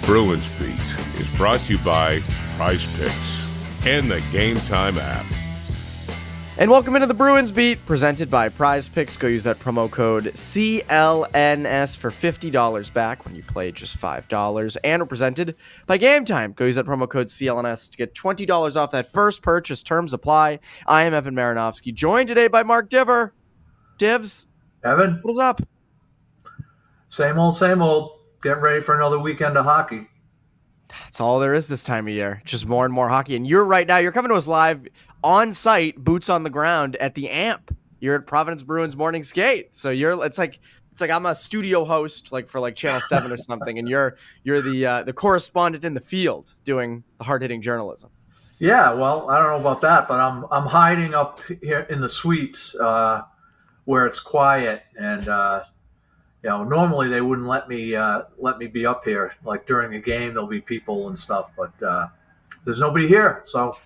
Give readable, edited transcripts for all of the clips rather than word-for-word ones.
Bruins Beat is brought to you by Prize Picks and the Game Time app. And welcome into the Bruins Beat, presented by Prize Picks. Go use that promo code CLNS for $50 back when you play just $5. And we're presented by Game Time. Go use that promo code CLNS to get $20 off that first purchase. Terms apply. I am Evan Marinofsky, joined today by Mark Divver. Divs, Evan, what's up? same old, same old. Getting ready for another weekend of hockey. That's all there is this time of year. Just more and more hockey. And you're right now, you're coming to us live on site, boots on the ground at the Amp. You're at Providence Bruins morning skate. So it's like I'm a studio host for Channel 7 or something, and you're the correspondent in the field doing the hard-hitting journalism. Yeah, well, I don't know about that, but I'm hiding up here in the suites where it's quiet, and normally they wouldn't let me be up here. Like during a game, there'll be people and stuff, but there's nobody here, so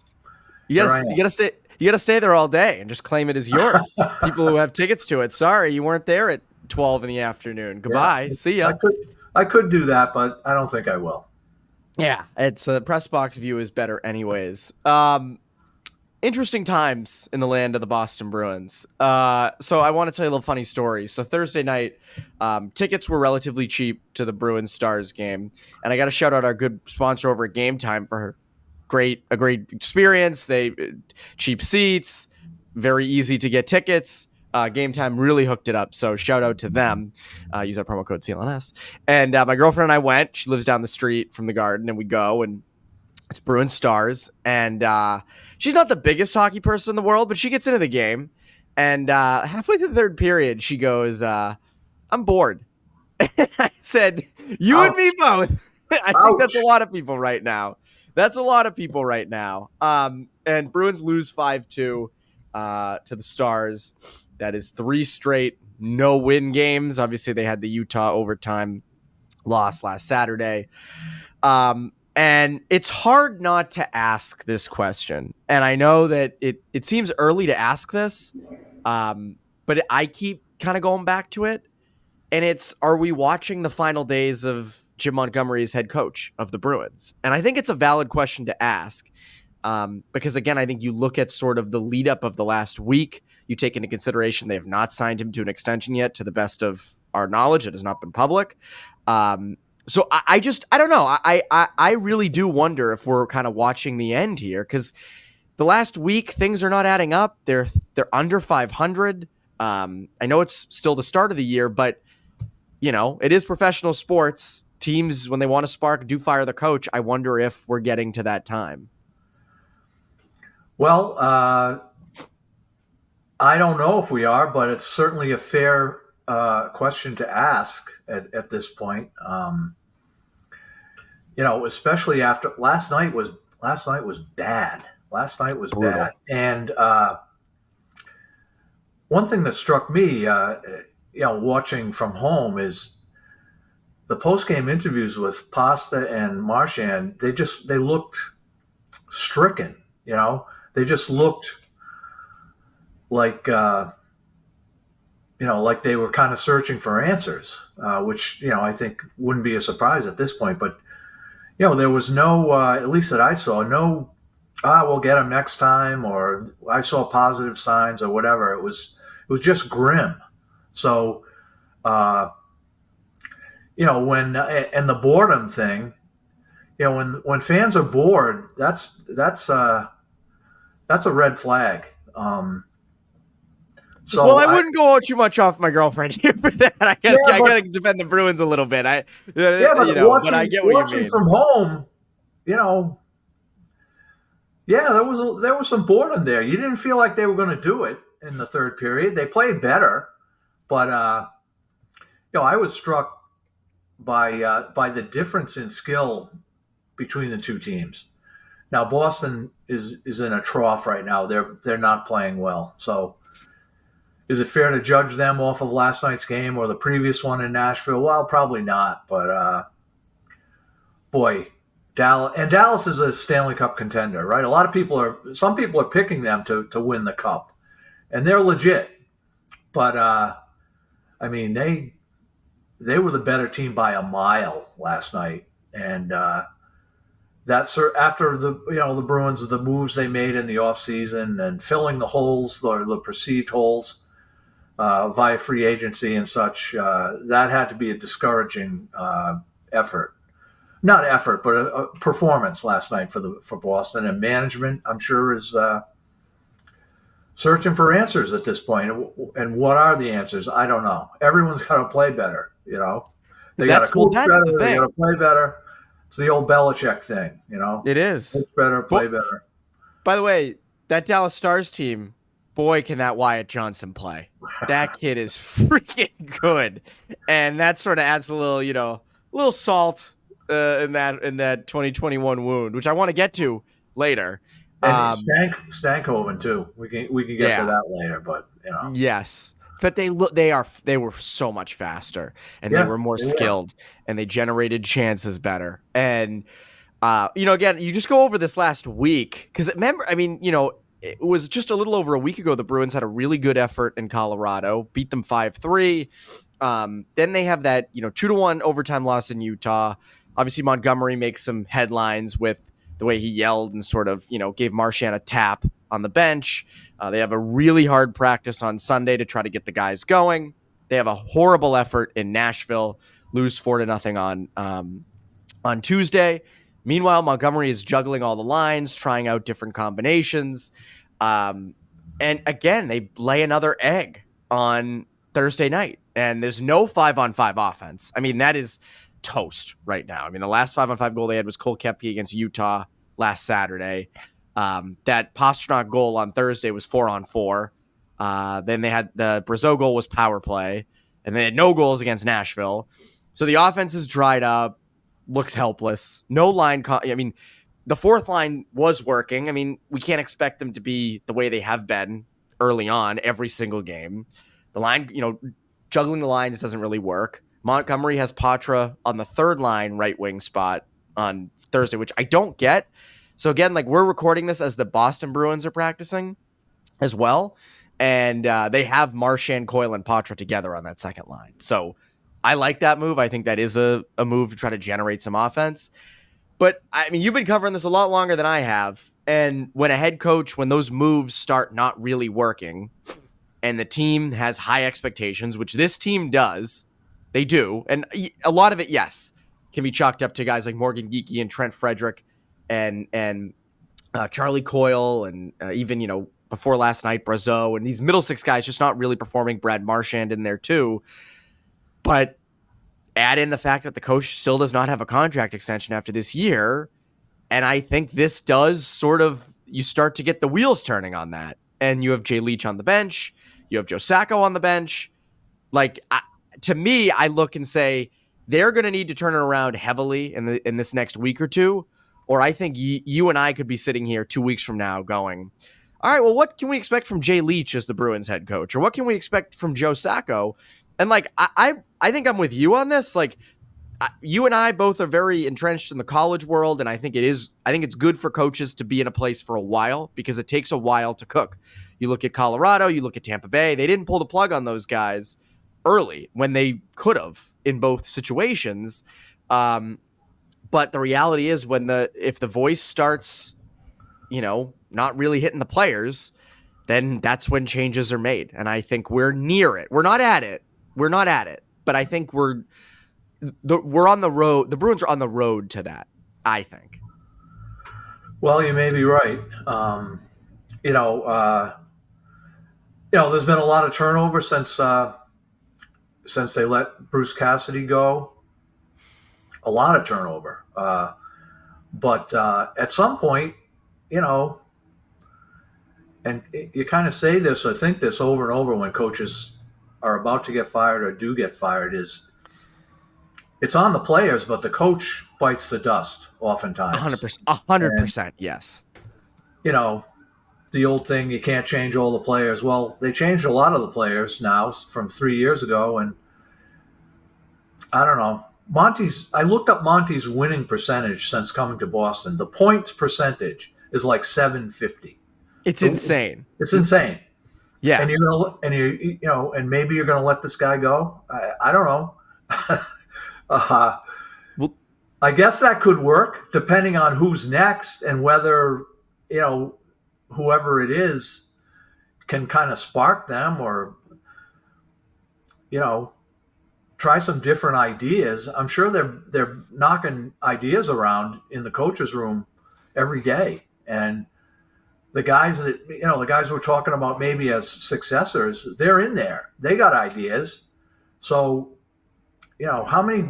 you gotta stay there all day and just claim it as yours. People who have tickets to it. Sorry, you weren't there at 12 in the afternoon. Goodbye. Yeah, See ya. I could do that, but I don't think I will. Yeah, it's a press box view is better anyways. Interesting times in the land of the Boston Bruins. So I want to tell you a little funny story. So Thursday night, tickets were relatively cheap to the Bruins Stars game. And I got to shout out our good sponsor over at Game Time for a great experience. They cheap seats, very easy to get tickets. Game Time really hooked it up. So shout out to them. Use our promo code CLNS. And my girlfriend and I went. She lives down the street from the Garden, and we go, and it's Bruins Stars. And she's not the biggest hockey person in the world, but she gets into the game. And halfway through the third period, she goes, I'm bored. I said, you and me both. I think that's a lot of people right now. And Bruins lose 5-2 to the Stars. That is 3 straight no-win games. Obviously, they had the Utah overtime loss last Saturday. And it's hard not to ask this question. And I know that it seems early to ask this, but I keep kind of going back to it. And it's, are we watching the final days of Jm Montgomery as head coach of the Bruins? And I think it's a valid question to ask because, again, I think you look at sort of the lead up of the last week. You take into consideration they have not signed him to an extension yet, to the best of our knowledge. It has not been public. So I don't know. I really do wonder if we're kind of watching the end here, because the last week things are not adding up. They're under 500. I know it's still the start of the year, but it is professional sports. Teams, when they want to spark, do fire the coach. I wonder if we're getting to that time. Well, I don't know if we are, but it's certainly a fair question to ask at this point. Especially after last night was bad. Last night was brutal. Bad. And one thing that struck me, watching from home is the post-game interviews with Pasta and Marchand. They looked stricken. They just looked like like they were kind of searching for answers, which I think wouldn't be a surprise at this point. But there was no, at least that I saw, no, we'll get him next time, or I saw positive signs or whatever. It was just grim. So, when and the boredom thing, when fans are bored, that's a red flag. So I wouldn't go too much off my girlfriend here for that. I gotta defend the Bruins a little bit. But I get what you mean. From home, there was some boredom there. You didn't feel like they were going to do it in the third period. They played better, but I was struck by the difference in skill between the two teams. Now Boston is in a trough right now. They're not playing well. So is it fair to judge them off of last night's game or the previous one in Nashville? Well, probably not. But boy, Dallas is a Stanley Cup contender, right? Some people are picking them to win the cup, and they're legit. But they were the better team by a mile last night. And that's after the Bruins, the moves they made in the offseason and filling the holes, the perceived holes via free agency and such. That had to be a discouraging effort. Not effort, but a performance last night for Boston, and management, I'm sure, is searching for answers at this point. And what are the answers? I don't know. Everyone's got to play better. They got to coach better. They got to play better. It's the old Belichick thing. It is. Coach better, play better. By the way, that Dallas Stars team, boy, can that Wyatt Johnson play. That kid is freaking good, and that sort of adds a little salt in that 2021 wound, which I want to get to later. And Stankoven too. We can get to that later, but yes, but they were so much faster, and they were more skilled, and they generated chances better. And again, you just go over this last week because remember, it was just a little over a week ago. The Bruins had a really good effort in Colorado, beat them 5-3. Then they have that 2-1 overtime loss in Utah. Obviously, Montgomery makes some headlines with the way he yelled and sort of, gave Marchand a tap on the bench. They have a really hard practice on Sunday to try to get the guys going. They have a horrible effort in Nashville, lose 4-0 on Tuesday. Meanwhile, Montgomery is juggling all the lines, trying out different combinations. And again, they lay another egg on Thursday night, and there's no 5-on-5 offense. That is toast right now. The last 5-on-5 goal they had was Cole Koepke against Utah last Saturday. That Pastrnak goal on Thursday was 4-on-4. Then they had the Brazeau goal was power play, and they had no goals against Nashville. So the offense is dried up, looks helpless. No line. The fourth line was working. We can't expect them to be the way they have been early on every single game. The line, juggling the lines doesn't really work. Montgomery has Patra on the third line right wing spot on Thursday, which I don't get. So again, we're recording this as the Boston Bruins are practicing as well. And they have Marchand, Coyle, and Patra together on that second line. So I like that move. I think that is a move to try to generate some offense. But you've been covering this a lot longer than I have. And when a head coach, when those moves start not really working and the team has high expectations, which this team does, they do. And a lot of it, yes, can be chalked up to guys like Morgan Geekie and Trent Frederick and Charlie Coyle and even, before last night, Brazeau and these middle six guys just not really performing. Brad Marchand in there too. But add in the fact that the coach still does not have a contract extension after this year. And I think this does you start to get the wheels turning on that. And you have Jay Leach on the bench. You have Joe Sacco on the bench. To me, I look and say they're going to need to turn it around heavily in this next week or two, or I think you and I could be sitting here 2 weeks from now going, all right, well, what can we expect from Jay Leach as the Bruins head coach, or what can we expect from Joe Sacco? And I think I'm with you on this. You and I both are very entrenched in the college world, and I think it's good for coaches to be in a place for a while because it takes a while to cook. You look at Colorado, you look at Tampa Bay, they didn't pull the plug on those guys early when they could have in both situations. But the reality is if the voice starts, not really hitting the players, then that's when changes are made. And I think we're near it. We're not at it, but I think we're on the road. The Bruins are on the road to that, I think. Well, you may be right. There's been a lot of turnover since they let Bruce Cassidy go. A lot of turnover. But at some point, and you kind of say this or think this over and over when coaches are about to get fired or do get fired, is it's on the players, but the coach bites the dust oftentimes. 100%, yes. The old thing, you can't change all the players. Well, they changed a lot of the players now from 3 years ago, and I don't know. I looked up Monty's winning percentage since coming to Boston. The points percentage is like 750. It's insane. It's insane. Yeah. And maybe you're gonna let this guy go. I don't know. Well, I guess that could work depending on who's next and whether, whoever it is can kind of spark them or, try some different ideas. I'm sure they're knocking ideas around in the coaches' room every day. And the guys we're talking about maybe as successors, they're in there. They got ideas. So, how many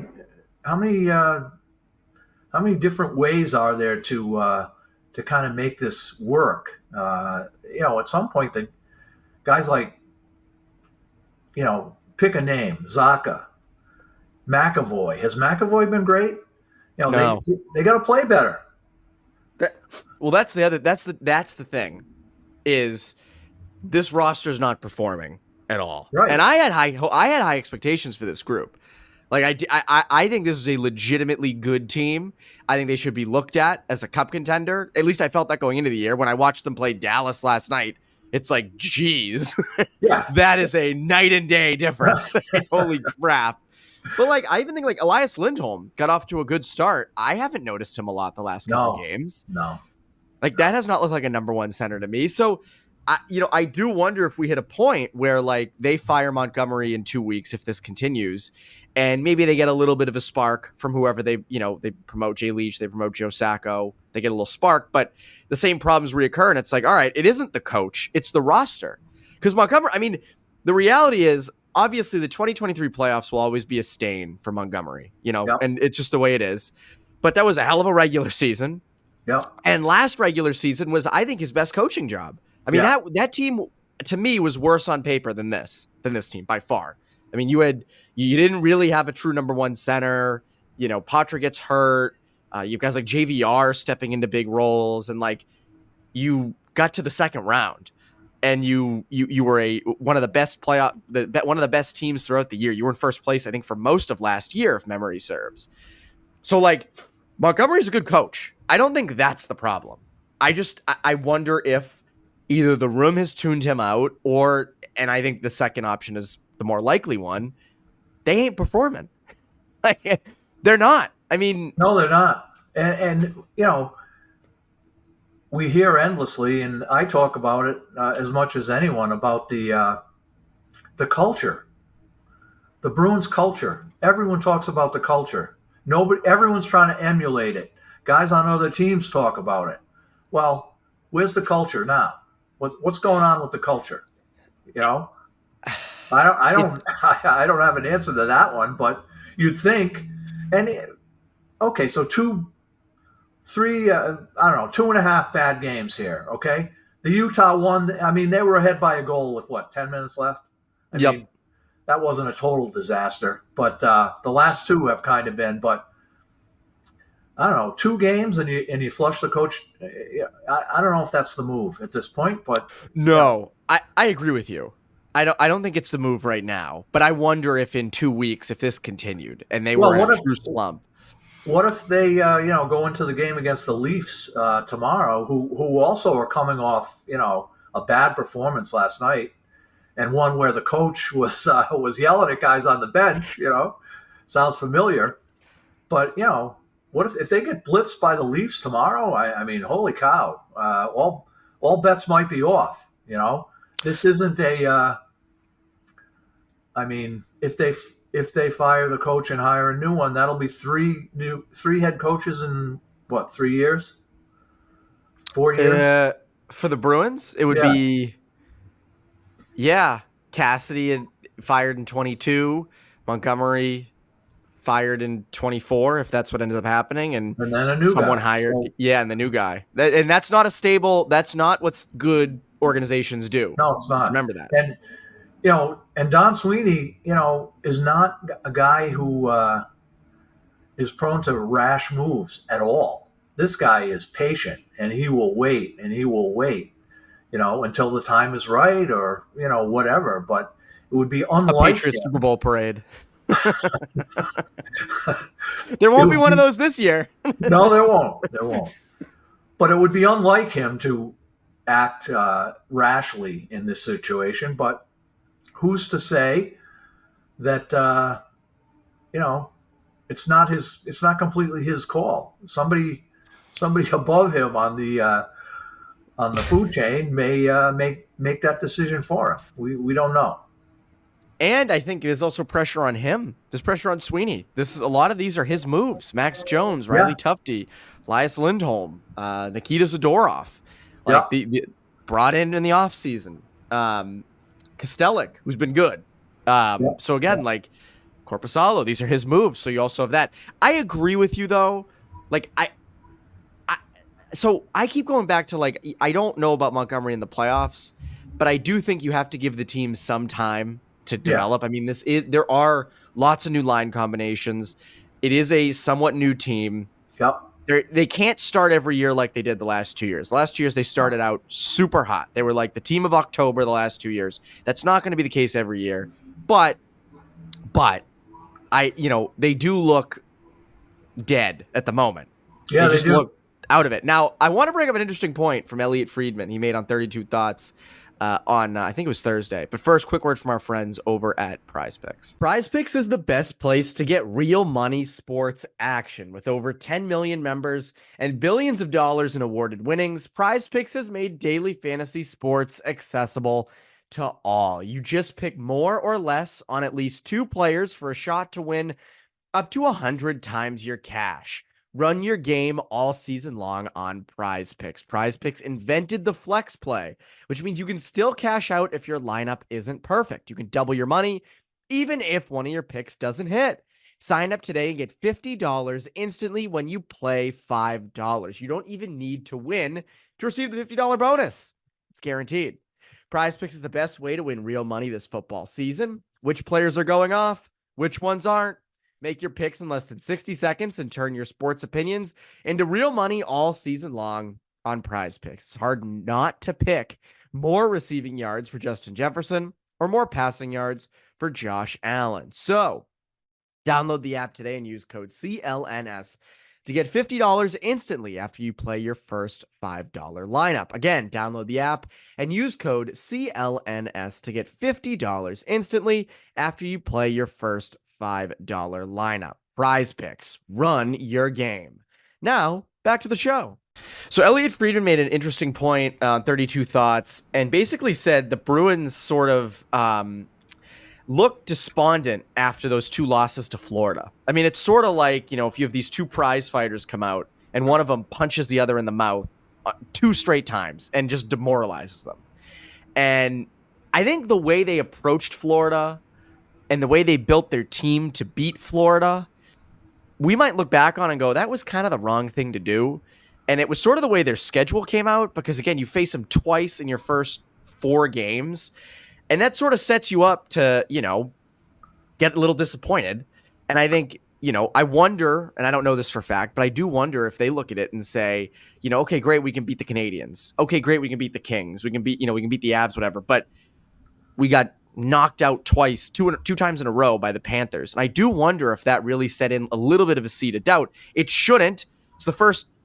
different ways are there to kind of make this work? At some point, the guys like, pick a name, Zaka, McAvoy. Has McAvoy been great? No. They got to play better. That's the thing, is this roster's not performing at all. Right. And I had high expectations for this group. Like I think this is a legitimately good team. I think they should be looked at as a cup contender. At least I felt that going into the year. When I watched them play Dallas last night, it's like, geez, Yeah. that is a night and day difference. Holy crap. But I even think Elias Lindholm got off to a good start. I haven't noticed him a lot the last couple games. No. That has not looked like a number one center to me. So, I do wonder if we hit a point where they fire Montgomery in 2 weeks if this continues, and maybe they get a little bit of a spark from whoever they promote Jay Leach, they promote Joe Sacco, they get a little spark, but the same problems reoccur, and it's all right, it isn't the coach, it's the roster. Because Montgomery, the reality is, obviously the 2023 playoffs will always be a stain for Montgomery, Yep. and it's just the way it is. But that was a hell of a regular season. Yeah. And last regular season was, I think, his best coaching job. That team to me was worse on paper than this team by far. You didn't really have a true number one center. Patra gets hurt. You have guys like JVR stepping into big roles, and you got to the second round, and you were one of the best one of the best teams throughout the year. You were in first place, I think, for most of last year, if memory serves. So Montgomery's a good coach. I don't think that's the problem. I wonder if either the room has tuned him out, and I think the second option is the more likely one, they ain't performing. They're not. No, they're not. And we hear endlessly, and I talk about it as much as anyone, about the culture, the Bruins culture. Everyone talks about the culture. Everyone's trying to emulate it. Guys on other teams talk about it. Well, where's the culture now? What's going on with the culture? I don't have an answer to that one, but you'd think. And okay, so 2.5 bad games here. Okay, the Utah one. They were ahead by a goal with 10 minutes left. That wasn't a total disaster, but the last two have kind of been. But I don't know, 2 games and you flush the coach. I don't know if that's the move at this point, but no, I agree with you. I don't think it's the move right now, but I wonder if in 2 weeks, if this continued and they were in a true slump. What if they go into the game against the Leafs tomorrow, who also are coming off a bad performance last night, and one where the coach was yelling at guys on the bench. Sounds familiar, but what if they get blitzed by the Leafs tomorrow? Holy cow! All bets might be off. This isn't a. If they fire the coach and hire a new one, that'll be three head coaches in 3 years, 4 years. For the Bruins, it would be. Yeah, Cassidy fired in 22, Montgomery fired in 24, if that's what ends up happening, and then a new someone guy. hired. Yeah, and the new guy. And that's not that's not what good organizations do. No, it's not. Remember that. And Don Sweeney, is not a guy who is prone to rash moves at all. This guy is patient, and he will wait, until the time is right, or whatever. But it would be unlike a Patriots Super Bowl parade. There won't be one of those this year. No, there won't. But it would be unlike him to act rashly in this situation. But who's to say that it's not completely his call. Somebody above him on the food chain may make that decision for him. We don't know. And I think there's also pressure on him. There's pressure on Sweeney. A lot of these are his moves. Max Jones, Riley Tufte, Elias Lindholm, Nikita Zadorov, the brought in the offseason. Kostelik, who's been good. So again, like Korpisalo, these are his moves. So you also have that. I agree with you though. Like so I keep going back to like, I don't know about Montgomery in the playoffs, but I do think you have to give the team some time to develop. I mean, there are lots of new line combinations. It is a somewhat new team. Yep. They can't start every year like they did the last 2 years. The last 2 years, they started out super hot. They were like the team of October the last 2 years. That's not going to be the case every year. But they do look dead at the moment. Yeah, they just look out of it. Now, I want to bring up an interesting point from Elliot Friedman. He made on 32 Thoughts on, I think it was Thursday. But first, quick word from our friends over at Prize Picks. Prize Picks is the best place to get real money sports action. With over 10 million members and billions of dollars in awarded winnings, Prize Picks has made daily fantasy sports accessible to all. You just pick more or less on at least 2 players for a shot to win up to 100 times your cash. Run your game all season long on Prize Picks. Prize Picks invented the flex play, which means you can still cash out if your lineup isn't perfect. You can double your money even if one of your picks doesn't hit. Sign up today and get $50 instantly when you play $5. You don't even need to win to receive the $50 bonus. It's guaranteed. Prize Picks is the best way to win real money this football season. Which players are going off? Which ones aren't? Make your picks in less than 60 seconds and turn your sports opinions into real money all season long on Prize Picks. It's hard not to pick more receiving yards for Justin Jefferson or more passing yards for Josh Allen. So download the app today and use code CLNS to get $50 instantly after you play your first $5 lineup. Again, download the app and use code CLNS to get $50 instantly after you play your first $5 lineup. Prize Picks. Run your game. Now, back to the show. So Elliot Friedman made an interesting point on 32 Thoughts and basically said the Bruins sort of looked despondent after those 2 losses to Florida. I mean, it's sort of like, if you have these 2 prize fighters come out and one of them punches the other in the mouth 2 straight times and just demoralizes them. And I think the way they approached Florida and the way they built their team to beat Florida, we might look back on and go, that was kind of the wrong thing to do. And it was sort of the way their schedule came out because, again, you face them twice in your first 4 games. And that sort of sets you up to, get a little disappointed. And I think, I wonder, and I don't know this for a fact, but I do wonder if they look at it and say, okay, great, we can beat the Canadians. Okay, great, we can beat the Kings. We can beat the Avs, whatever. But we got knocked out twice, two times in a row by the Panthers. And I do wonder if that really set in a little bit of a seed of doubt. It shouldn't. It's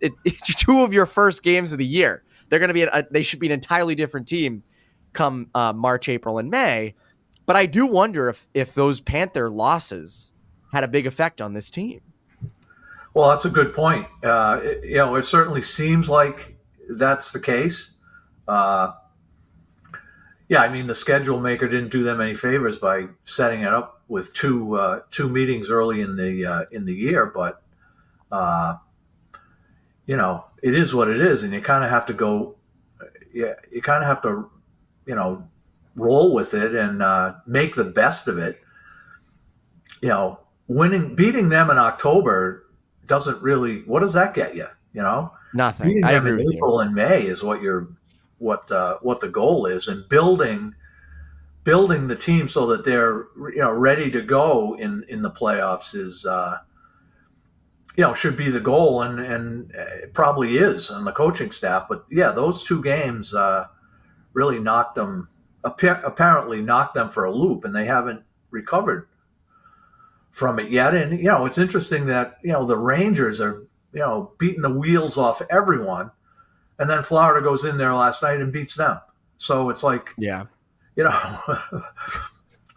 it's 2 of your first games of the year. They're going to be, they should be an entirely different team come March, April, and May. But I do wonder if those Panther losses had a big effect on this team. Well, that's a good point. It certainly seems like that's the case. I mean, the schedule maker didn't do them any favors by setting it up with two meetings early in the year. But it is what it is, and you kind of have to go. You kind of have to, roll with it and make the best of it. Beating them in October doesn't really. What does that get you? Nothing. Beating I them agree in with April you. and May is what the goal is, and building the team so that they're ready to go in the playoffs is should be the goal, and it probably is on the coaching staff. But those 2 games really apparently knocked them for a loop, and they haven't recovered from it yet. And it's interesting that the Rangers are beating the wheels off everyone. And then Florida goes in there last night and beats them. So it's like, they're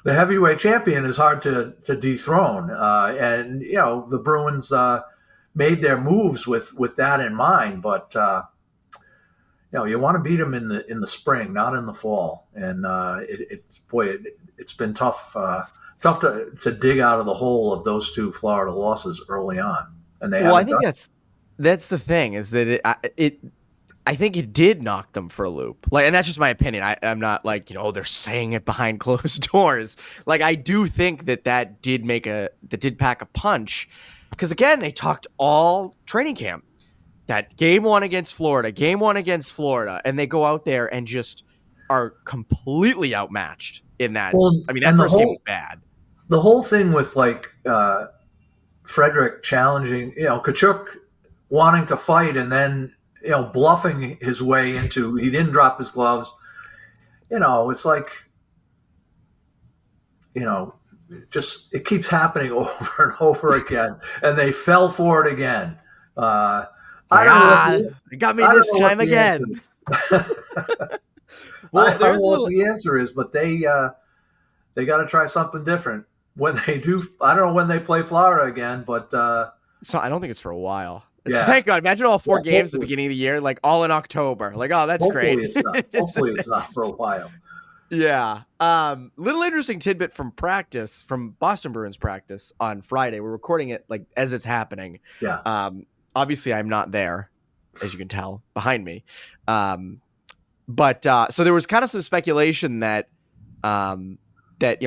the heavyweight champion is hard to dethrone, and the Bruins made their moves with that in mind. But you want to beat them in the spring, not in the fall. And it's been tough to dig out of the hole of those two Florida losses early on. And they I think that's the thing, is that I think it did knock them for a loop. Like, and that's just my opinion. I'm not like, they're saying it behind closed doors. Like, I do think that did pack a punch, because again, they talked all training camp, that game one against Florida, and they go out there and just are completely outmatched in that. Well, I mean, that first game was bad. The whole thing with Frederick challenging, Kachuk wanting to fight and then, bluffing his way into, he didn't drop his gloves. It's like, just, it keeps happening over and over again. And they fell for it again. It got me this time again. Well, I don't know what the answer is, but they got to try something different when they do. I don't know when they play Florida again, but so I don't think it's for a while. Thank God. Imagine all 4 games at the beginning of the year, like all in October. Like, oh, that's great. Hopefully it's not for a while. Yeah. Little interesting tidbit from Boston Bruins practice on Friday. We're recording it like as it's happening. Yeah. Obviously I'm not there, as you can tell behind me. But so there was kind of some speculation that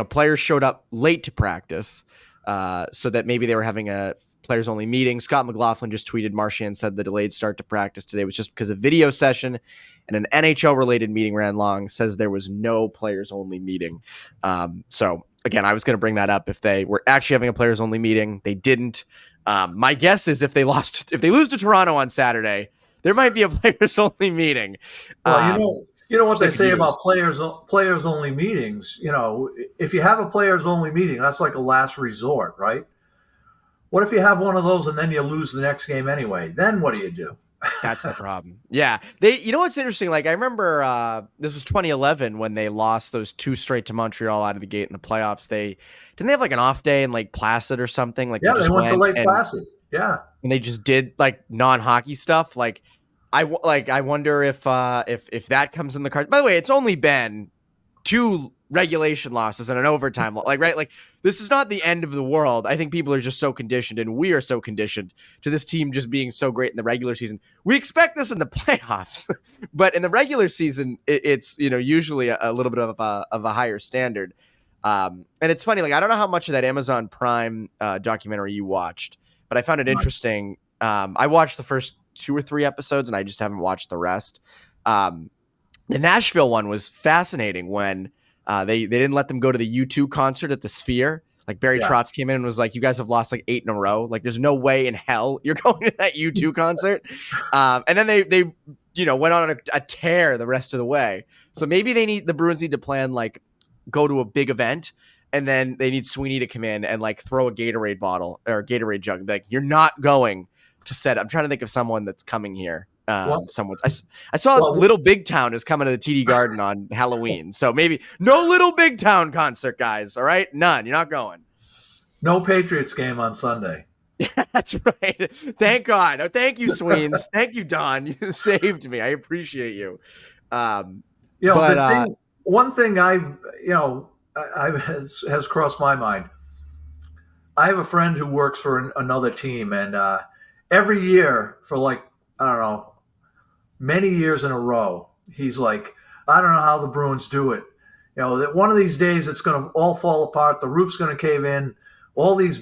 players showed up late to practice, so that maybe they were having a players only meeting. Scott McLaughlin just tweeted, Marchand said the delayed start to practice today was just because of video session, and an NHL related meeting ran long. Says there was no players only meeting. So again, I was going to bring that up if they were actually having a players only meeting. They didn't. My guess is if they lose to Toronto on Saturday, there might be a players only meeting. Well, you know what they say about players only meetings. If you have a players only meeting, that's like a last resort, right? What if you have one of those and then you lose the next game anyway? Then what do you do? That's the problem. Yeah. What's interesting? Like, I remember this was 2011 when they lost those 2 straight to Montreal out of the gate in the playoffs. Didn't they have like an off day in Lake Placid or something? Like, yeah, they went to Lake Placid. Yeah. And they just did like non-hockey stuff. Like, I wonder if that comes in the cards. By the way, it's only been 2 regulation losses and an overtime, right? Like, this is not the end of the world. I think people are just so conditioned, and we are so conditioned to this team just being so great in the regular season. We expect this in the playoffs, but in the regular season, it's usually a little bit of a higher standard. And it's funny, like, I don't know how much of that Amazon Prime documentary you watched, but I found it interesting. I watched the first 2 or 3 episodes, and I just haven't watched the rest. The Nashville one was fascinating when they didn't let them go to the U2 concert at the Sphere. Like, Barry Trotz came in and was like, you guys have lost like 8 in a row. Like, there's no way in hell you're going to that U2 concert. And then they went on a tear the rest of the way. So maybe the Bruins need to plan, like, go to a big event, and then they need Sweeney to come in and like throw a Gatorade bottle or Gatorade jug. Like, you're not going to set. I'm trying to think of someone that's coming here. Someone I saw Little Big Town is coming to the TD Garden on Halloween. So maybe no Little Big Town concert, guys. All right, none. You're not going. No Patriots game on Sunday. That's right. Thank God. Oh, thank you, Sweens. Thank you, Don. You saved me. I appreciate you. One thing has crossed my mind. I have a friend who works for another team, and every year for like, I don't know, many years in a row, he's like, I don't know how the Bruins do it. That one of these days it's going to all fall apart. The roof's going to cave in. All these,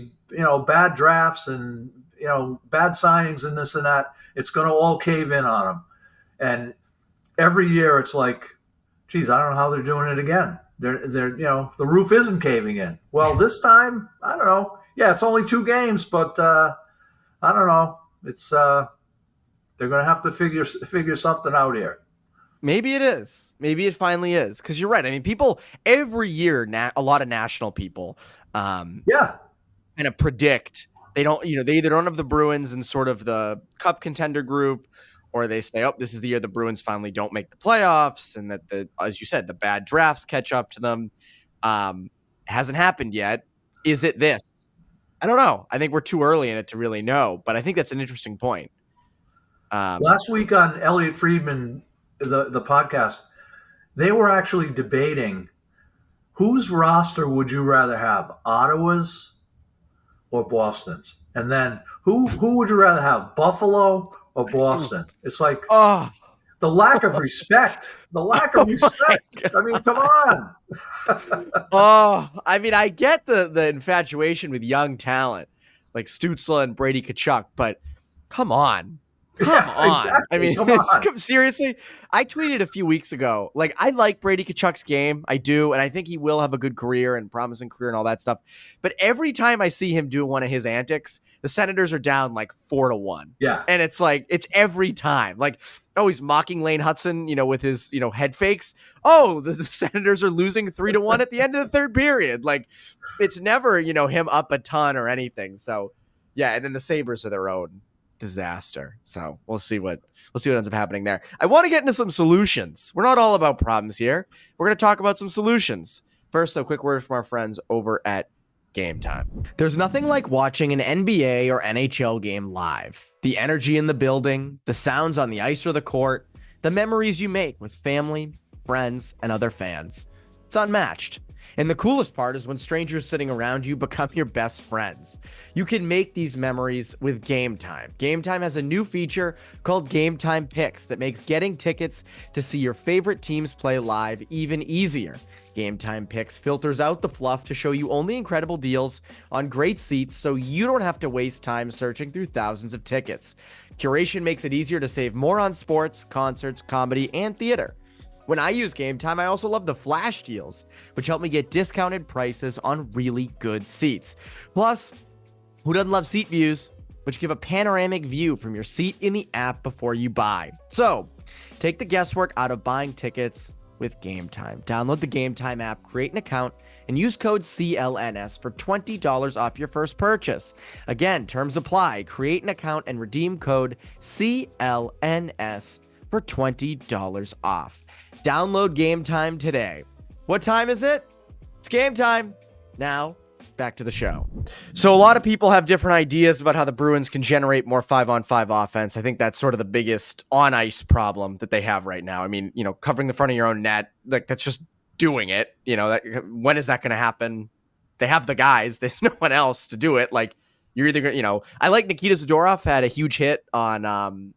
bad drafts and, bad signings and this and that, it's going to all cave in on them. And every year it's like, geez, I don't know how they're doing it again. They're the roof isn't caving in. Well, this time, I don't know. Yeah, it's only 2 games, but I don't know. It's they're going to have to figure something out here. Maybe it is. Maybe it finally is. Because you're right. I mean, people every year, a lot of national people, kind of predict they don't. They either don't have the Bruins in sort of the Cup contender group, or they say, "Oh, this is the year the Bruins finally don't make the playoffs," and that as you said, the bad drafts catch up to them. And hasn't happened yet. Is it this? I don't know. I think we're too early in it to really know, but I think that's an interesting point. Last week on Elliot Friedman, the podcast, they were actually debating whose roster would you rather have, Ottawa's or Boston's? And then who would you rather have, Buffalo or Boston? It's like the lack of respect. The lack of respect. I mean, come on. I mean, I get the infatuation with young talent like Stützle and Brady Tkachuk, but come on. Come on. Exactly. I mean, seriously, I tweeted a few weeks ago, like, I like Brady Tkachuk's game. I do. And I think he will have a good career and promising career and all that stuff. But every time I see him do one of his antics, the Senators are down like 4-1. Yeah. And it's like, it's every time. Like, he's mocking Lane Hudson, with his, head fakes. The Senators are losing 3-1 at the end of the third period. Like, it's never, him up a ton or anything. So, yeah. And then the Sabres are their own disaster. So we'll see what ends up happening there. I want to get into some solutions. We're not all about problems here. We're going to talk about some solutions. First, though, quick word from our friends over at Game Time. There's nothing like watching an NBA or NHL game live. The energy in the building, the sounds on the ice or the court, the memories you make with family, friends, and other fans. It's unmatched. And the coolest part is when strangers sitting around you become your best friends. You can make these memories with Game Time. Game Time has a new feature called Game Time Picks that makes getting tickets to see your favorite teams play live even easier. Game Time Picks filters out the fluff to show you only incredible deals on great seats so you don't have to waste time searching through thousands of tickets. Curation makes it easier to save more on sports, concerts, comedy, and theater. When I use Game Time, I also love the flash deals, which help me get discounted prices on really good seats. Plus, who doesn't love seat views, which give a panoramic view from your seat in the app before you buy? So, take the guesswork out of buying tickets with Game Time. Download the Game Time app, create an account, and use code CLNS for $20 off your first purchase. Again, terms apply. Create an account and redeem code CLNS for $20 off. Download Game Time today. What time is it? It's game time. Now, back to the show. So a lot of people have different ideas about how the Bruins can generate more 5-on-5 offense. I think that's sort of the biggest on-ice problem that they have right now. I mean, covering the front of your own net, like, that's just doing it. When is that going to happen? They have the guys. There's no one else to do it. Like, you're either, I like Nikita Zadorov had a huge hit on,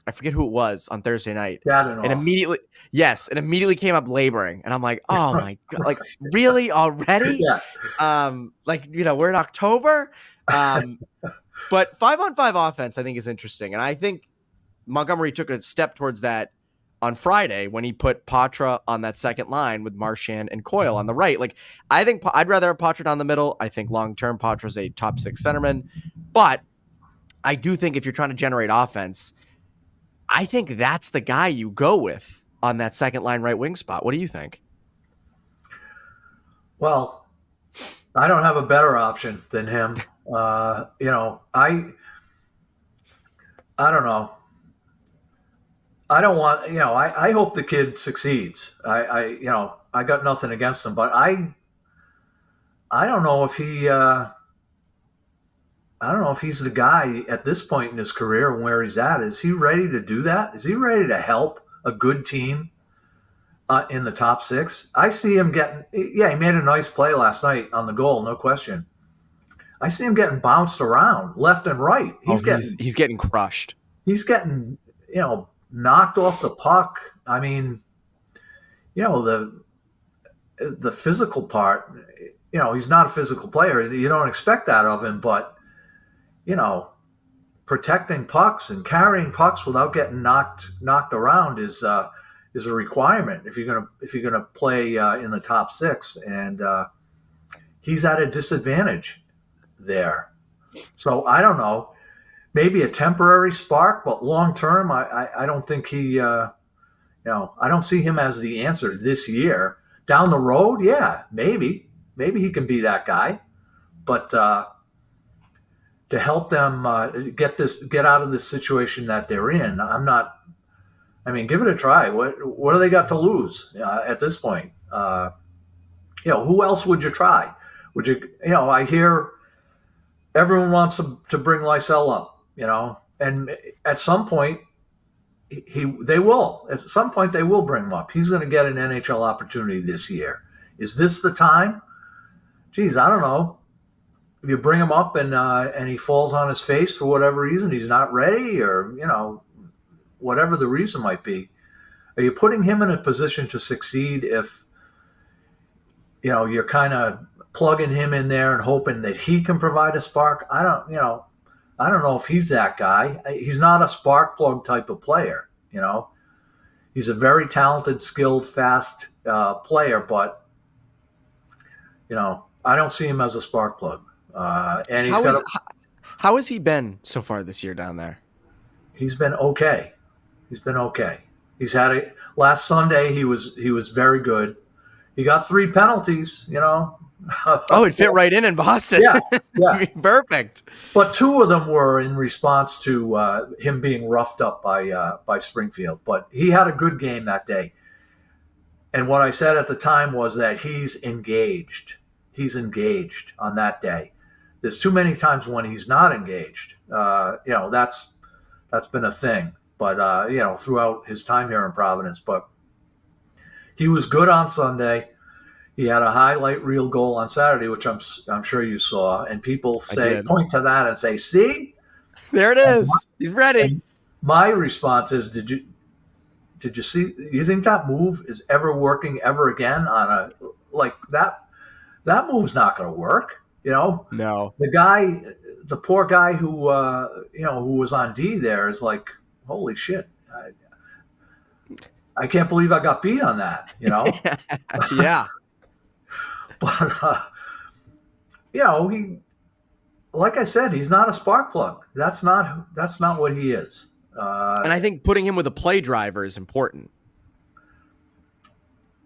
I forget who it was on Thursday night. And immediately came up laboring. And I'm like, oh my God, like, really already? Yeah. We're in October. But 5-on-5 offense, I think, is interesting. And I think Montgomery took a step towards that on Friday when he put Patra on that second line with Marchand and Coyle on the right. Like, I think I'd rather have Patra down the middle. I think long-term Patra's a top 6 centerman. But I do think if you're trying to generate offense, I think that's the guy you go with on that second line right wing spot. What do you think? Well, I don't have a better option than him. I don't know. I don't want, I hope the kid succeeds. I got nothing against him, but I don't know if he, I don't know if he's the guy at this point in his career and where he's at. Is he ready to do that? Is he ready to help a good team in the top 6? I see him he made a nice play last night on the goal, no question. I see him getting bounced around left and right. He's getting crushed. He's getting, knocked off the puck. I mean, the physical part, he's not a physical player. You don't expect that of him, but protecting pucks and carrying pucks without getting knocked around is a requirement if you're gonna play in the top 6, and he's at a disadvantage there. So I don't know, maybe a temporary spark, but long term, I don't think he, I don't see him as the answer this year. Down the road, yeah, maybe he can be that guy, but to help them get out of this situation that they're in, give it a try. What do they got to lose at this point? Who else would you try? Would you? I hear everyone wants to bring Lysell up. And at some point, they will. At some point, they will bring him up. He's going to get an NHL opportunity this year. Is this the time? Geez, I don't know. If you bring him up and he falls on his face for whatever reason, he's not ready, or whatever the reason might be. Are you putting him in a position to succeed if you're kind of plugging him in there and hoping that he can provide a spark? I don't know if he's that guy. He's not a spark plug type of player. He's a very talented, skilled, fast player, but I don't see him as a spark plug. And how has he been so far this year down there? He's been okay. He's had last Sunday. He was very good. He got 3 penalties. Oh, it fit right in Boston. Yeah. Perfect. But 2 of them were in response to him being roughed up by Springfield. But he had a good game that day. And what I said at the time was that he's engaged. He's engaged on that day. There's too many times when he's not engaged. That's been a thing. But throughout his time here in Providence. But he was good on Sunday. He had a highlight reel goal on Saturday, which I'm sure you saw. And people point to that and say, "See, there it is. He's ready." My response is, did you see? You think that move is ever working ever again on a like that? That move's not going to work. No. The poor guy who was on D there is like, holy shit. I can't believe I got beat on that, Yeah. But, he, like I said, he's not a spark plug. That's not what he is. And I think putting him with a play driver is important.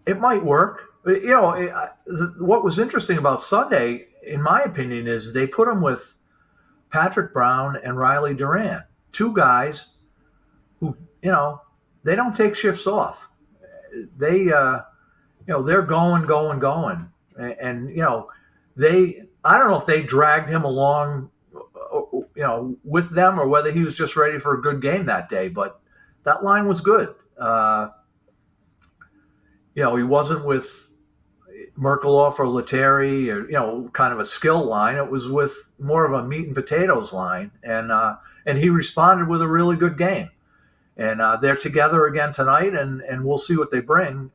It might work. What was interesting about Sunday, in my opinion, is they put him with Patrick Brown and Riley Duran, 2 guys who, they don't take shifts off. They, they're going. And I don't know if they dragged him along, with them, or whether he was just ready for a good game that day. But that line was good. He wasn't with Merkaloff or Lettieri, or kind of a skill line. It was with more of a meat and potatoes line, and he responded with a really good game. And they're together again tonight, and we'll see what they bring.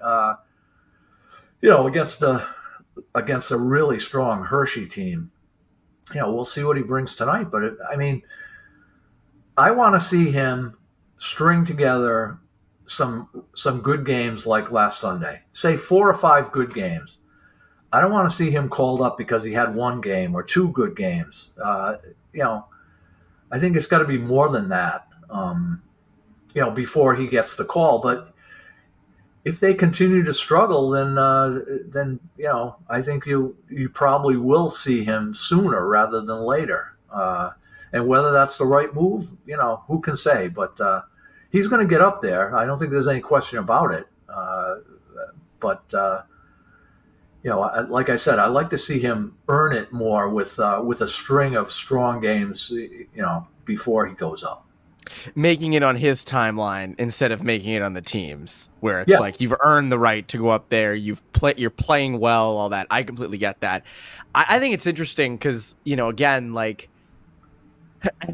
Against a really strong Hershey team. We'll see what he brings tonight. But I want to see him string together some good games like last Sunday. Say 4 or 5 good games. I don't want to see him called up because he had 1 game or 2 good games. I think it's got to be more than that. Before he gets the call. But if they continue to struggle, then I think you probably will see him sooner rather than later. And whether that's the right move, who can say? But he's going to get up there. I don't think there's any question about it. But like I said, I'd like to see him earn it more with a string of strong games, before he goes up. Making it on his timeline instead of making it on the team's, where it's like you've earned the right to go up there. You're playing well, all that. I completely get that. I think it's interesting because, again, like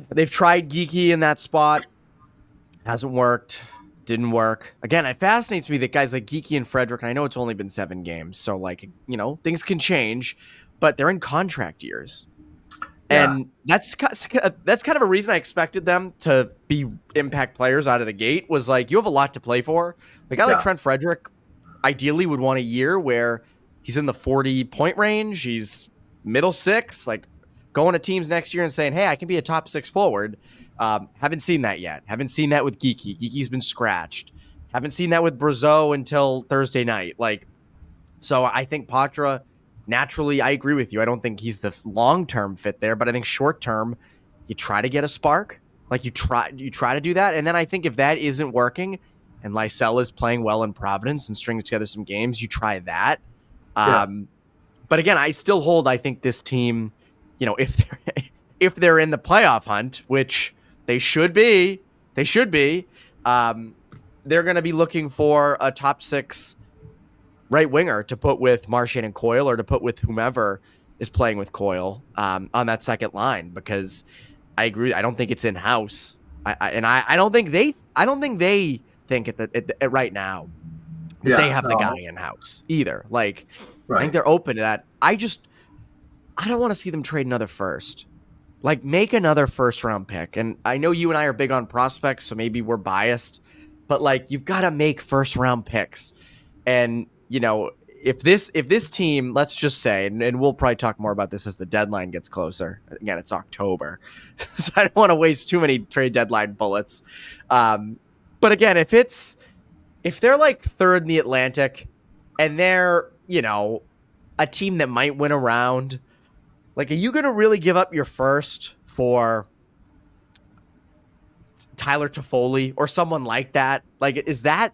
they've tried Geeky in that spot. Hasn't worked. Didn't work. Again, it fascinates me that guys like Geeky and Frederick, and I know it's only been 7 games, so things can change, but they're in contract years. And that's kind of a reason I expected them to be impact players out of the gate, was like, you have a lot to play for. Like, I like Trent Frederick ideally would want a year where he's in the 40-point range. He's middle 6, like going to teams next year and saying, hey, I can be a top 6 forward. Haven't seen that yet. Haven't seen that with Geeky. Geeky's been scratched. Haven't seen that with Brazeau until Thursday night. So I think Patra... Naturally, I agree with you. I don't think he's the long-term fit there, but I think short-term, you try to get a spark. Like you try to do that, and then I think if that isn't working, and Lysell is playing well in Providence and stringing together some games, you try that. But again, I still hold. I think this team, if they're in the playoff hunt, which they should be, they're going to be looking for a top 6 right winger to put with Marchand and Coyle, or to put with whomever is playing with Coyle on that second line, because I agree. I don't think it's in house. I don't think they think at right now that they have the guy in house either. Like, right. I think they're open to that. I don't want to see them trade another first. Like, make another first round pick. And I know you and I are big on prospects, so maybe we're biased, but like, you've got to make first round picks. And if this team, let's just say, and we'll probably talk more about this as the deadline gets closer. Again, it's October, so I don't want to waste too many trade deadline bullets. But again, if they're like third in the Atlantic and they're, a team that might win a round, like, are you going to really give up your first for Tyler Toffoli or someone like that? Like, is that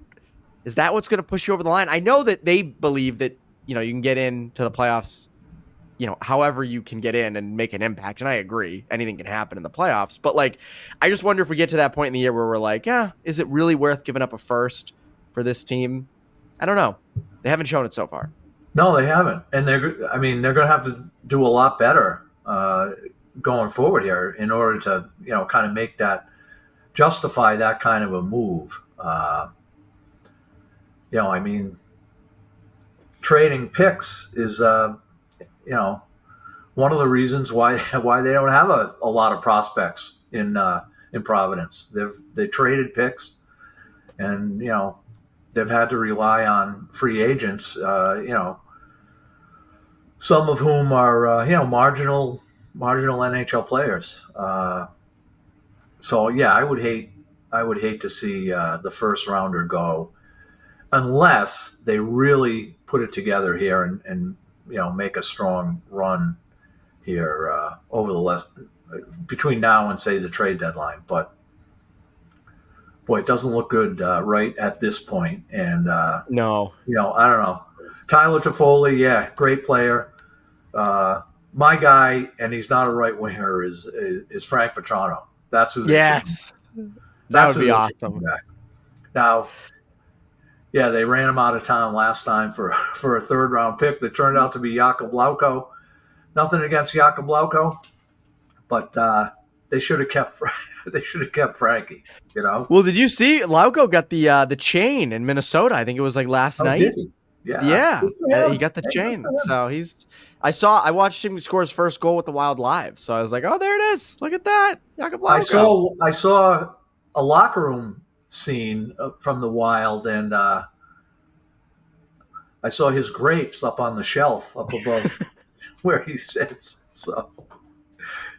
what's going to push you over the line? I know that they believe that, you can get into the playoffs, however you can get in and make an impact. And I agree, anything can happen in the playoffs. But like, I just wonder if we get to that point in the year where we're like, is it really worth giving up a first for this team? I don't know. They haven't shown it so far. No, they haven't. And they're going to have to do a lot better going forward here in order to, kind of justify that kind of a move. Trading picks is, one of the reasons why they don't have a lot of prospects in Providence. They traded picks, and they've had to rely on free agents. Some of whom are marginal NHL players. So yeah, I would hate to see the first rounder go, unless they really put it together here and make a strong run here over between now and, say, the trade deadline. But boy, it doesn't look good right at this point. And no, I don't know. Tyler Toffoli, yeah, great player. My guy, and he's not a right winger, is Frank Vatrano. That's who. Yes, that would be awesome. Now, yeah, they ran him out of town last time for a third round pick that turned out to be Jakub Lauko. Nothing against Jakub Lauko, but they should have kept Frankie. Well, did you see Lauko got the chain in Minnesota? I think it was like last night. Did he? Yeah. He got the chain. So I watched him score his first goal with the Wild live. So I was like, oh, there it is. Look at that. Jakub Lauko. I saw a locker room scene from the Wild, and I saw his grapes up on the shelf up above where he sits. So,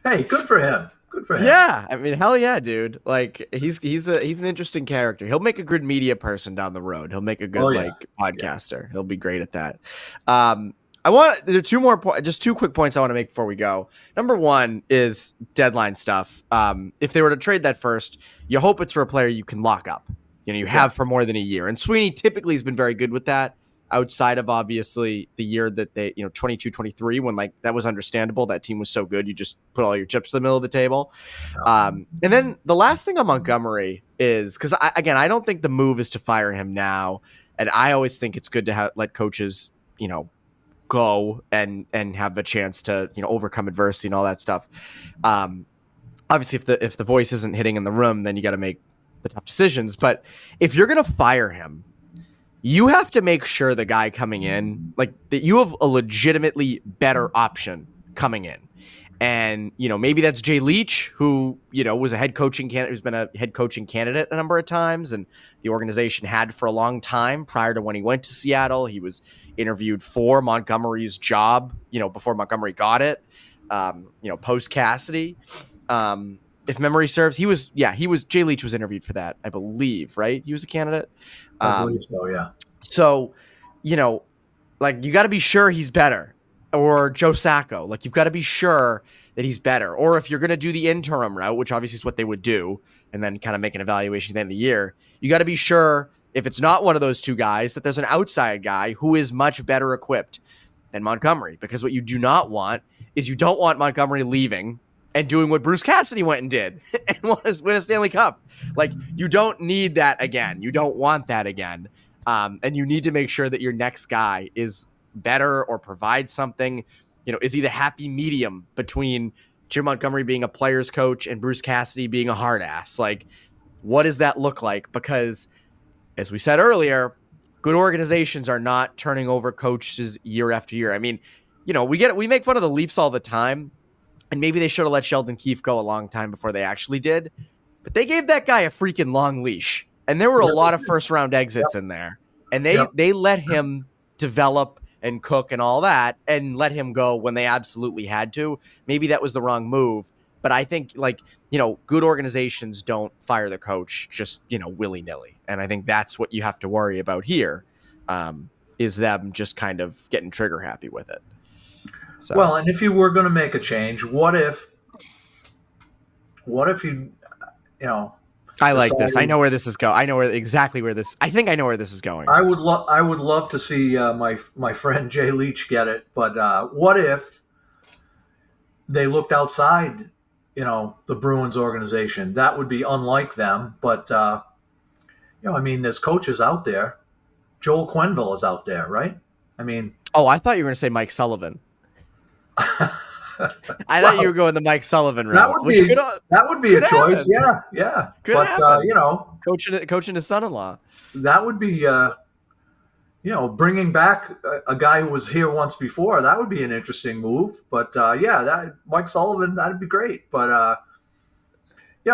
hey, good for him. Good for him. Yeah, I mean, hell yeah, dude. Like, he's an interesting character. He'll make a good media person down the road. He'll make a good podcaster. Yeah. He'll be great at that. There are two more points, just 2 quick points I want to make before we go. Number one is deadline stuff. If they were to trade that first, you hope it's for a player you can lock up. You have for more than a year. And Sweeney typically has been very good with that, outside of obviously the year that they, 22-23, when like that was understandable. That team was so good. You just put all your chips in the middle of the table. And then the last thing on Montgomery is, because I don't think the move is to fire him now. And I always think it's good to let coaches, go and have a chance to, overcome adversity and all that stuff. Obviously if the voice isn't hitting in the room, then you got to make the tough decisions. But if you're going to fire him, you have to make sure the guy coming in, like, that you have a legitimately better option coming in. And, maybe that's Jay Leach, who, was a head coaching candidate, who's been a head coaching candidate a number of times. And the organization had for a long time prior to when he went to Seattle. He was interviewed for Montgomery's job, before Montgomery got it, post Cassidy. If memory serves, Jay Leach was interviewed for that, I believe, right? He was a candidate. I believe so, yeah. So, you got to be sure he's better. Or Joe Sacco. Like, you've got to be sure that he's better. Or if you're going to do the interim route, which obviously is what they would do, and then kind of make an evaluation at the end of the year, you got to be sure, if it's not one of those two guys, that there's an outside guy who is much better equipped than Montgomery, because what you do not want is you don't want Montgomery leaving and doing what Bruce Cassidy went and did and win a Stanley Cup. Like, you don't need that again. You don't want that again. And you need to make sure that your next guy is better or provides something. Is he the happy medium between Jim Montgomery being a player's coach and Bruce Cassidy being a hard ass? Like, what does that look like? Because, as we said earlier, good organizations are not turning over coaches year after year. I mean, we make fun of the Leafs all the time, and maybe they should have let Sheldon Keefe go a long time before they actually did. But they gave that guy a freaking long leash, and there were a lot of first-round exits in there. And they let him develop and cook and all that, and let him go when they absolutely had to. Maybe that was the wrong move. But I think, good organizations don't fire the coach just, willy-nilly. And I think that's what you have to worry about here, is them just kind of getting trigger happy with it. So. Well, and if you were going to make a change, what if you, I like this. I know where this is going. I know exactly where this. I think I know where this is going. I would love to see my friend Jay Leach get it. But what if they looked outside, the Bruins organization? That would be unlike them. But there's coaches out there. Joel Quenneville is out there, right? I mean, I thought you were going to say Mike Sullivan. I thought you were going the Mike Sullivan route. That would be a choice. Happen. Yeah. Could but happen. Coaching his son-in-law. That would be bringing back a guy who was here once before. That would be an interesting move. But that Mike Sullivan, that'd be great. But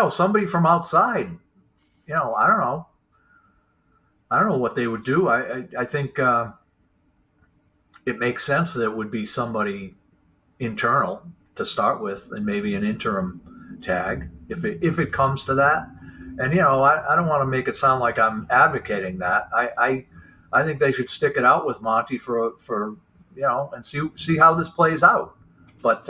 somebody from outside. I don't know. I don't know what they would do. I think it makes sense that it would be somebody internal to start with, and maybe an interim tag if it comes to that. And I don't want to make it sound like I'm advocating that. I think they should stick it out with Monty for and see how this plays out. But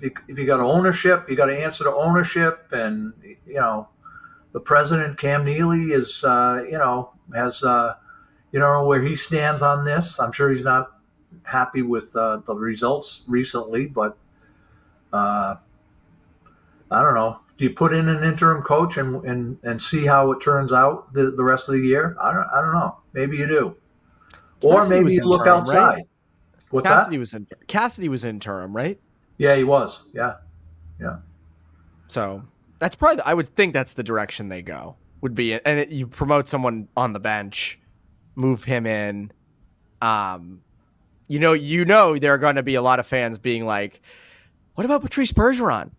if you got ownership, you got to answer to ownership, and the president Cam Neely is has where he stands on this. I'm sure he's not happy with the results recently, but I don't know. Do you put in an interim coach and see how it turns out the rest of the year? I don't know. Maybe you do, or Cassidy maybe you look outside. Right? What's Cassidy that? Cassidy was interim, right? Yeah, he was. Yeah. So that's probably. I would think that's the direction they go. Would be, and you promote someone on the bench, move him in. There are going to be a lot of fans being like, "What about Patrice Bergeron?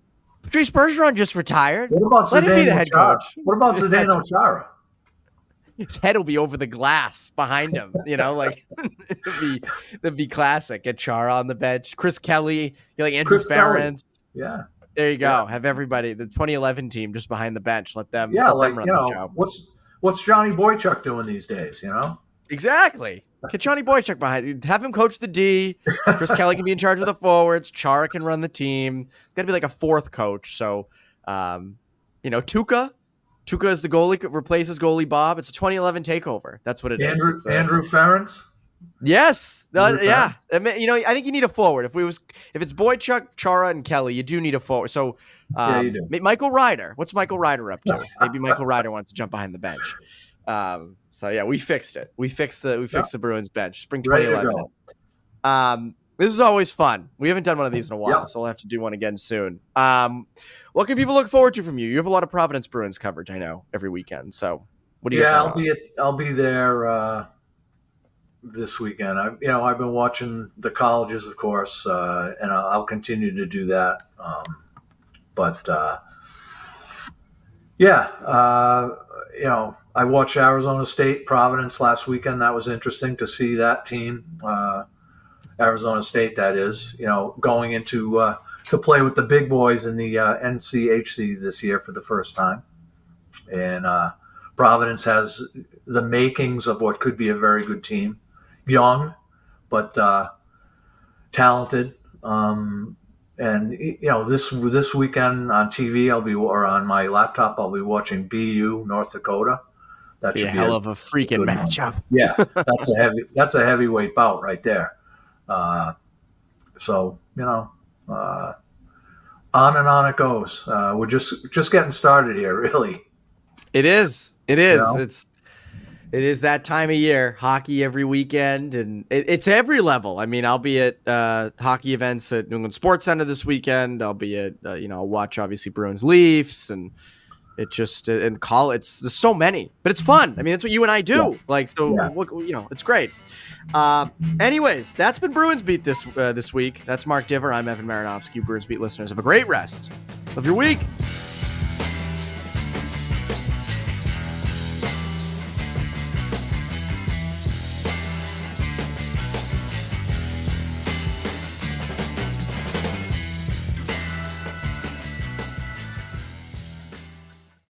Patrice Bergeron just retired. What about Let him be the head coach. What about Zdeno Chara? His head will be over the glass behind him. It'd be classic. Get Chara on the bench. Chris Kelly, Andrew Ferentz. Yeah, there you go. Yeah. Have everybody, the 2011 team, just behind the bench. Let them. Yeah, let them run the job. What's Johnny Boychuk doing these days? Exactly. Get Johnny Boychuk behind. Have him coach the D. Chris Kelly can be in charge of the forwards. Chara can run the team. Got to be like a fourth coach. So, Tuca. Tuca is the goalie. Replaces goalie Bob. It's a 2011 takeover. That's what it is. Andrew Ferentz. Yes. Yeah. Ferentz. I think you need a forward. If it's Boychuk, Chara, and Kelly, you do need a forward. So, you do. Michael Ryder. What's Michael Ryder up to? Maybe Michael Ryder wants to jump behind the bench. So yeah, we fixed it. We fixed the Bruins bench. Spring 2011. This is always fun. We haven't done one of these in a while, so we'll have to do one again soon. What can people look forward to from you? You have a lot of Providence Bruins coverage, I know, every weekend. So what do you? Yeah, I'll be there this weekend. I've been watching the colleges, of course, and I'll continue to do that. I watched Arizona State Providence last weekend. That was interesting to see that team, Arizona State. That is, going into to play with the big boys in the NCHC this year for the first time, and Providence has the makings of what could be a very good team, young, but talented. And this weekend on TV, on my laptop, I'll be watching BU North Dakota. That Be should a be hell of a freaking good matchup. Yeah, that's a heavyweight bout right there. So on and on it goes. We're just getting started here, really. It is. It is. You know? It is that time of year. Hockey every weekend, and it's every level. I mean, I'll be at hockey events at New England Sports Center this weekend. I'll be at I'll watch obviously Bruins Leafs, and it just in college. There's so many, but it's fun. I mean, that's what you and I do. Yeah. Like, so Yeah. it's great. Anyways, that's been Bruins Beat this week. That's Mark Divver. I'm Evan Marinofsky. Bruins Beat listeners, have a great rest of your week.